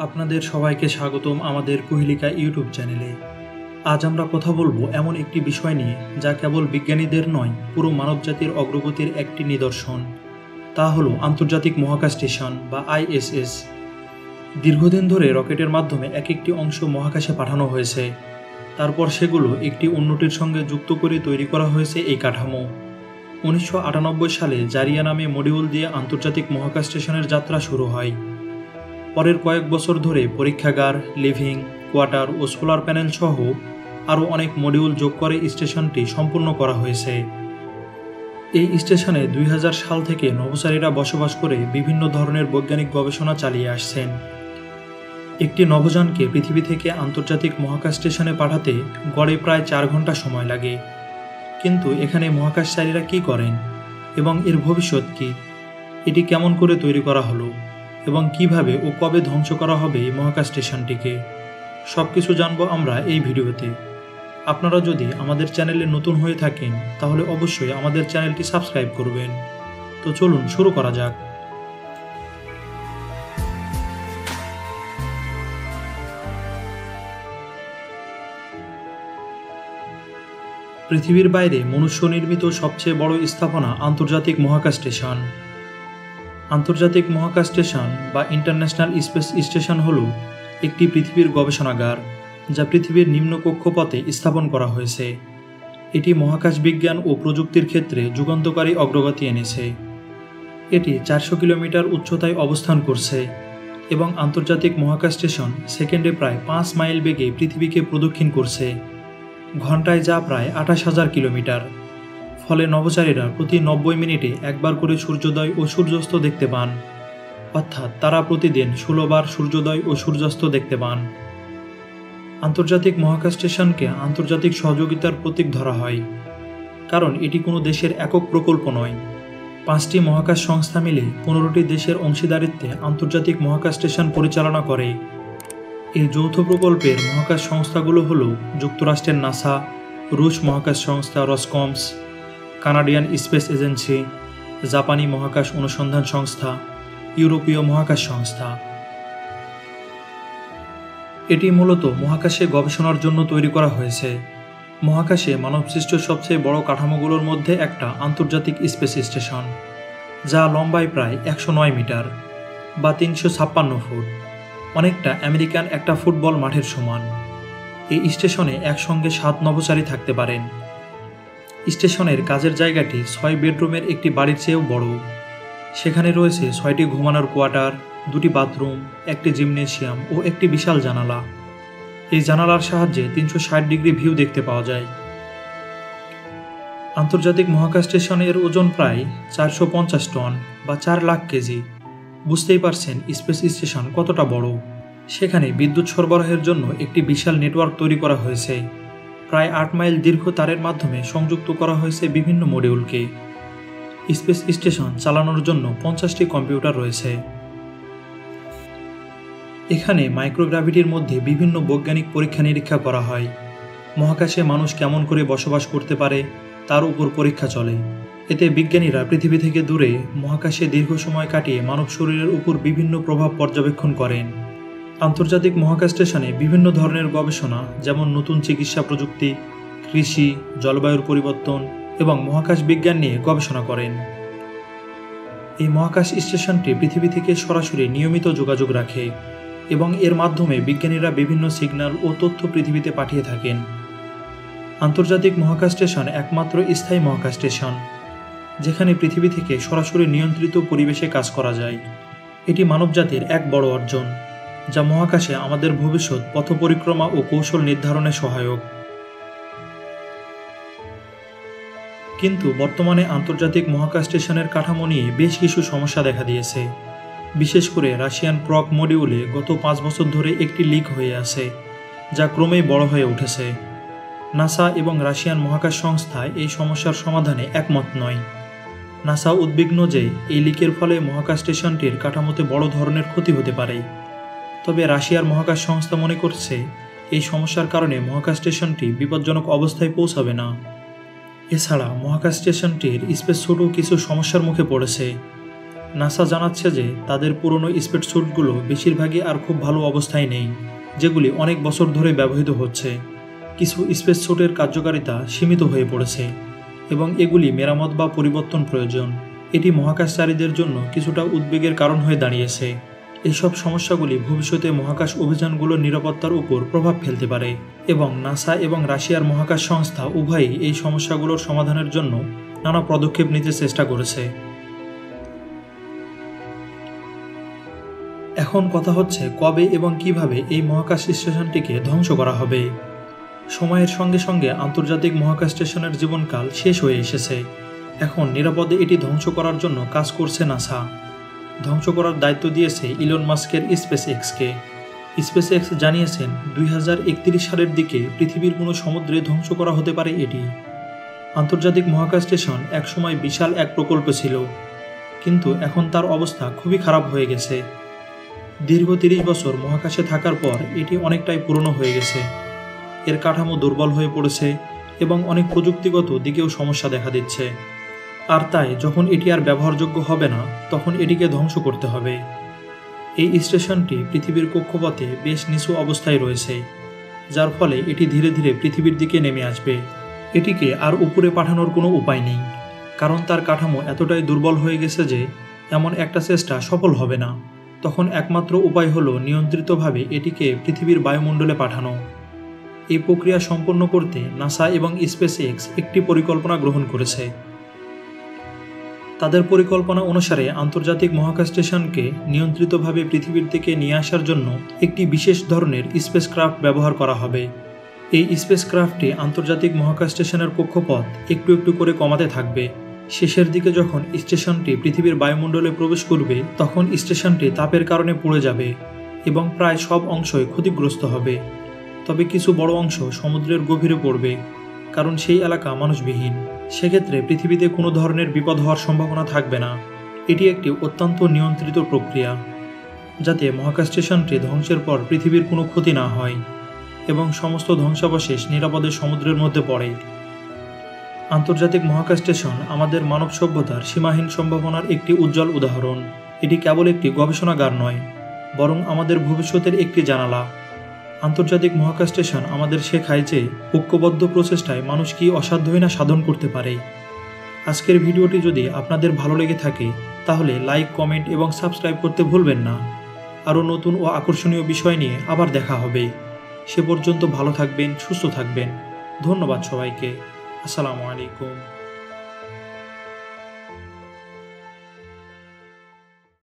আপনাদের সবাইকে স্বাগতম আমাদের কুহেলিকা ইউটিউব চ্যানেলে। আজ আমরা কথা বলবো এমন একটি বিষয় নিয়ে যা কেবল বিজ্ঞানীদের নয়, পুরো মানবজাতির অগ্রগতির একটি নিদর্শন। তা হলো আন্তর্জাতিক মহাকাশ স্টেশন বা আইএসএস। দীর্ঘদিন ধরে রকেটের মাধ্যমে এক একটি অংশ মহাকাশে পাঠানো হয়েছে। তারপর সেগুলো একটি অন্যটির সঙ্গে যুক্ত করে তৈরি করা হয়েছে এই কাঠামো। 1998 সালে জারিয়া নামে মডিউল দিয়ে আন্তর্জাতিক মহাকাশ স্টেশনের যাত্রা শুরু হয়। পরের কয়েক বছর ধরে পরীক্ষাগার, লিভিং কোয়ার্টার ও সোলার প্যানেল সহ আরও অনেক মডিউল যোগ করে স্টেশনটি সম্পূর্ণ করা হয়েছে। এই স্টেশনে 2000 সাল থেকে নভোচারীরা বসবাস করে বিভিন্ন ধরনের বৈজ্ঞানিক গবেষণা চালিয়ে আসছেন। একটি নভোযানকে পৃথিবী থেকে আন্তর্জাতিক মহাকাশ স্টেশনে পাঠাতে গড়ে প্রায় 4 ঘন্টা সময় লাগে। কিন্তু এখানে মহাকাশচারীরা কী করেন এবং এর ভবিষ্যৎ কী? এটি কেমন করে তৈরি করা হলো এবং কিভাবে ও কবে ধ্বংস করা হবে এই মহাকাশ স্টেশনটিকে, সব কিছু জানবো আমরা এই ভিডিওতে। আপনারা যদি আমাদের চ্যানেলে নতুন হয়ে থাকেন তাহলে অবশ্যই আমাদের চ্যানেলটি সাবস্ক্রাইব করবেন। তো চলুন শুরু করা যাক। পৃথিবীর বাইরে মনুষ্য নির্মিত সবচেয়ে বড় স্থাপনা আন্তর্জাতিক মহাকাশ স্টেশন। আন্তর্জাতিক মহাকাশ স্টেশন বা ইন্টারন্যাশনাল স্পেস স্টেশন হল একটি পৃথিবীর গবেষণাগার যা পৃথিবীর নিম্ন কক্ষপথে স্থাপন করা হয়েছে। এটি মহাকাশ বিজ্ঞান ও প্রযুক্তির ক্ষেত্রে যুগান্তকারী অগ্রগতি এনেছে। এটি 400 কিলোমিটার উচ্চতায় অবস্থান করছে এবং আন্তর্জাতিক মহাকাশ স্টেশন সেকেন্ডে প্রায় 5 মাইল বেগে পৃথিবীকে প্রদক্ষিণ করছে, ঘন্টায় যা প্রায় 28,000 কিলোমিটার। ফলে নভোচারীরা প্রতি 90 মিনিটে একবার করে সূর্যোদয় ও সূর্যাস্ত দেখতে পান, অর্থাৎ তারা প্রতিদিন 16 বার সূর্যোদয় ও সূর্যাস্ত দেখতে পান। আন্তর্জাতিক মহাকাশ স্টেশনকে আন্তর্জাতিক সহযোগিতার প্রতীক ধরা হয়, কারণ এটি কোনো দেশের একক প্রকল্প নয়। 5টি মহাকাশ সংস্থা মিলে 15টি দেশের অংশীদারিত্বে আন্তর্জাতিক মহাকাশ স্টেশন পরিচালনা করে। এই যৌথ প্রকল্পের মহাকাশ সংস্থাগুলো হল যুক্তরাষ্ট্রের নাসা, রুশ মহাকাশ সংস্থা রসকমস, কানাডিয়ান স্পেস এজেন্সি, জাপানি মহাকাশ অনুসন্ধান সংস্থা, ইউরোপীয় মহাকাশ সংস্থা। এটি মূলত মহাকাশে গবেষণার জন্য তৈরি করা হয়েছে। মহাকাশে মানবসৃষ্ট সবচেয়ে বড় কাঠামোগুলোর মধ্যে একটা আন্তর্জাতিক স্পেস স্টেশন, যা লম্বায় প্রায় 109 মিটার বা 356 ফুট, অনেকটা আমেরিকান একটা ফুটবল মাঠের সমান। এই স্টেশনে একসঙ্গে 7 নভোচারী থাকতে পারেন। স্টেশনের কাজের জায়গাটি 6 বেডরুমের একটি বাড়ির চেয়েও বড়। সেখানে রয়েছে 6টি ঘুমানোর কোয়ার্টার, 2টি বাথরুম, একটি জিমনেশিয়াম ও একটি বিশাল জানালা। এই জানালার সাহায্যে 360 ডিগ্রি ভিউ দেখতে পাওয়া যায়। আন্তর্জাতিক মহাকাশ স্টেশনের ওজন প্রায় 450 টন বা 4 লাখ কেজি। বুঝতেই পারছেন স্পেস স্টেশন কতটা বড়। সেখানে বিদ্যুৎ সরবরাহের জন্য একটি বিশাল নেটওয়ার্ক তৈরি করা হয়েছে। প্রায় 8 মাইল দীর্ঘ তারের মাধ্যমে সংযুক্ত করা হয়েছে বিভিন্ন মডিউলকে। স্পেস স্টেশন চালানোর জন্য 50টি কম্পিউটার রয়েছে। এখানে মাইক্রোগ্রাভিটির মধ্যে বিভিন্ন বৈজ্ঞানিক পরীক্ষা নিরীক্ষা করা হয়। মহাকাশে মানুষ কেমন করে বসবাস করতে পারে তার উপর পরীক্ষা চলে। এতে বিজ্ঞানীরা পৃথিবী থেকে দূরে মহাকাশে দীর্ঘ সময় কাটিয়ে মানব শরীরের উপর বিভিন্ন প্রভাব পর্যবেক্ষণ করেন। আন্তর্জাতিক মহাকাশ স্টেশনে বিভিন্ন ধরনের গবেষণা, যেমন নতুন চিকিৎসা প্রযুক্তি, কৃষি, জলবায়ুর পরিবর্তন এবং মহাকাশ বিজ্ঞান নিয়ে গবেষণা করেন। এই মহাকাশ স্টেশনটি পৃথিবী থেকে সরাসরি নিয়মিত যোগাযোগ রাখে এবং এর মাধ্যমে বিজ্ঞানীরা বিভিন্ন সিগন্যাল ও তথ্য পৃথিবীতে পাঠিয়ে থাকেন। আন্তর্জাতিক মহাকাশ স্টেশন একমাত্র স্থায়ী মহাকাশ স্টেশন যেখানে পৃথিবী থেকে সরাসরি নিয়ন্ত্রিত পরিবেশে কাজ করা যায়। এটি মানবজাতির এক বড় অর্জন, যা মহাকাশে আমাদের ভবিষ্যৎ পথ পরিক্রমা ও কৌশল নির্ধারণে সহায়ক। কিন্তু বর্তমানে আন্তর্জাতিক মহাকাশ স্টেশনের কাঠামো নিয়ে বেশ কিছু সমস্যা দেখা দিয়েছে। বিশেষ করে রাশিয়ান প্রক মডিউলে গত 5 বছর ধরে একটি লিক হয়ে আছে, যা ক্রমেই বড় হয়ে উঠেছে। নাসা এবং রাশিয়ান মহাকাশ সংস্থা এই সমস্যার সমাধানে একমত নয়। নাসা উদ্বিগ্ন যে এই লিকের ফলে মহাকাশ স্টেশনটির কাঠামোতে বড় ধরনের ক্ষতি হতে পারে। তবে রাশিয়ার মহাকাশ সংস্থা মনে করছে এই সমস্যার কারণে মহাকাশ স্টেশনটি বিপজ্জনক অবস্থায় পৌঁছাবে না। এছাড়া মহাকাশ স্টেশনটির স্পেস স্যুটও কিছু সমস্যার মুখে পড়েছে। নাসা জানাচ্ছে যে তাদের পুরনো স্পেস স্যুটগুলো বেশিরভাগই আর খুব ভালো অবস্থায় নেই, যেগুলি অনেক বছর ধরে ব্যবহৃত হচ্ছে। কিছু স্পেস স্যুটের কার্যকারিতা সীমিত হয়ে পড়েছে এবং এগুলি মেরামত বা পরিবর্তন প্রয়োজন। এটি মহাকাশচারীদের জন্য কিছুটা উদ্বেগের কারণ হয়ে দাঁড়িয়েছে। এইসব সমস্যাগুলি ভবিষ্যতে মহাকাশ অভিযানগুলোর নিরাপত্তার উপর প্রভাব ফেলতে পারে এবং নাসা এবং রাশিয়ার মহাকাশ সংস্থা উভয়ই এই সমস্যাগুলোর সমাধানের জন্য নানা পদক্ষেপ নিতে চেষ্টা করেছে। এখন কথা হচ্ছে কবে এবং কিভাবে এই মহাকাশ স্টেশনটিকে ধ্বংস করা হবে। সময়ের সঙ্গে সঙ্গে আন্তর্জাতিক মহাকাশ স্টেশনের জীবনকাল শেষ হয়ে এসেছে। এখন নিরাপদে এটি ধ্বংস করার জন্য কাজ করছে নাসা। ধ্বংস করার দায়িত্ব দিয়েছে ইলন মাস্কের স্পেস এক্সকে। স্পেস এক্স জানিয়েছেন 2031 সালের দিকে পৃথিবীর কোনো সমুদ্রে ধ্বংস করা হতে পারে এটি। আন্তর্জাতিক মহাকাশ স্টেশন একসময় বিশাল এক প্রকল্প ছিল, কিন্তু এখন তার অবস্থা খুবই খারাপ হয়ে গেছে। দীর্ঘ 30 বছর মহাকাশে থাকার পর এটি অনেকটাই পুরনো হয়ে গেছে। এর কাঠামো দুর্বল হয়ে পড়েছে এবং অনেক প্রযুক্তিগত দিকেও সমস্যা দেখা দিচ্ছে। আর তাই যখন এটি আর ব্যবহারযোগ্য হবে না, তখন এটিকে ধ্বংস করতে হবে। এই স্টেশনটি পৃথিবীর কক্ষপথে বেশ নিচু অবস্থায় রয়েছে, যার ফলে এটি ধীরে ধীরে পৃথিবীর দিকে নেমে আসবে। এটিকে আর উপরে পাঠানোর কোনো উপায় নেই, কারণ তার কাঠামো এতটাই দুর্বল হয়ে গেছে যে এমন একটা চেষ্টা সফল হবে না। তখন একমাত্র উপায় হলো নিয়ন্ত্রিতভাবে এটিকে পৃথিবীর বায়ুমণ্ডলে পাঠানো। এই প্রক্রিয়া সম্পন্ন করতে নাসা এবং স্পেস এক্স একটি পরিকল্পনা গ্রহণ করেছে। তাদের পরিকল্পনা অনুসারে আন্তর্জাতিক মহাকাশ স্টেশনকে নিয়ন্ত্রিতভাবে পৃথিবীর দিকে নিয়ে আসার জন্য একটি বিশেষ ধরনের স্পেসক্রাফট ব্যবহার করা হবে। এই স্পেসক্রাফটটি আন্তর্জাতিক মহাকাশ স্টেশনের কক্ষপথ একটু একটু করে কমাতে থাকবে। শেষের দিকে যখন স্টেশনটি পৃথিবীর বায়ুমণ্ডলে প্রবেশ করবে, তখন স্টেশনটি তাপের কারণে পুড়ে যাবে এবং প্রায় সব অংশই ক্ষতিগ্রস্ত হবে। তবে কিছু বড় অংশ সমুদ্রের গভীরে পড়বে, কারণ সেই এলাকা মানুষবিহীন। সেক্ষেত্রে পৃথিবীতে কোনো ধরনের বিপদ হওয়ার সম্ভাবনা থাকবে না। এটি একটি অত্যন্ত নিয়ন্ত্রিত প্রক্রিয়া, যাতে মহাকাশ স্টেশনটি ধ্বংসের পর পৃথিবীর কোনো ক্ষতি না হয় এবং সমস্ত ধ্বংসাবশেষ নিরাপদে সমুদ্রের মধ্যে পড়ে। আন্তর্জাতিক মহাকাশ স্টেশন আমাদের মানব সভ্যতার সীমাহীন সম্ভাবনার একটি উজ্জ্বল উদাহরণ। এটি কেবল একটি গবেষণাগার নয়, বরং আমাদের ভবিষ্যতের একটি জানালা। আন্তর্জাতিক মহাকাশ স্টেশন আমাদের শেখায় যে ঐক্যবদ্ধ প্রচেষ্টায় মানুষ কি অসাধ্যই না সাধন করতে পারে। আজকের ভিডিওটি যদি আপনাদের ভালো লেগে থাকে, তাহলে লাইক, কমেন্ট এবং সাবস্ক্রাইব করতে ভুলবেন না। আরও নতুন ও আকর্ষণীয় বিষয় নিয়ে আবার দেখা হবে। সে পর্যন্ত ভালো থাকবেন, সুস্থ থাকবেন। ধন্যবাদ সবাইকে। আসসালামু আলাইকুম।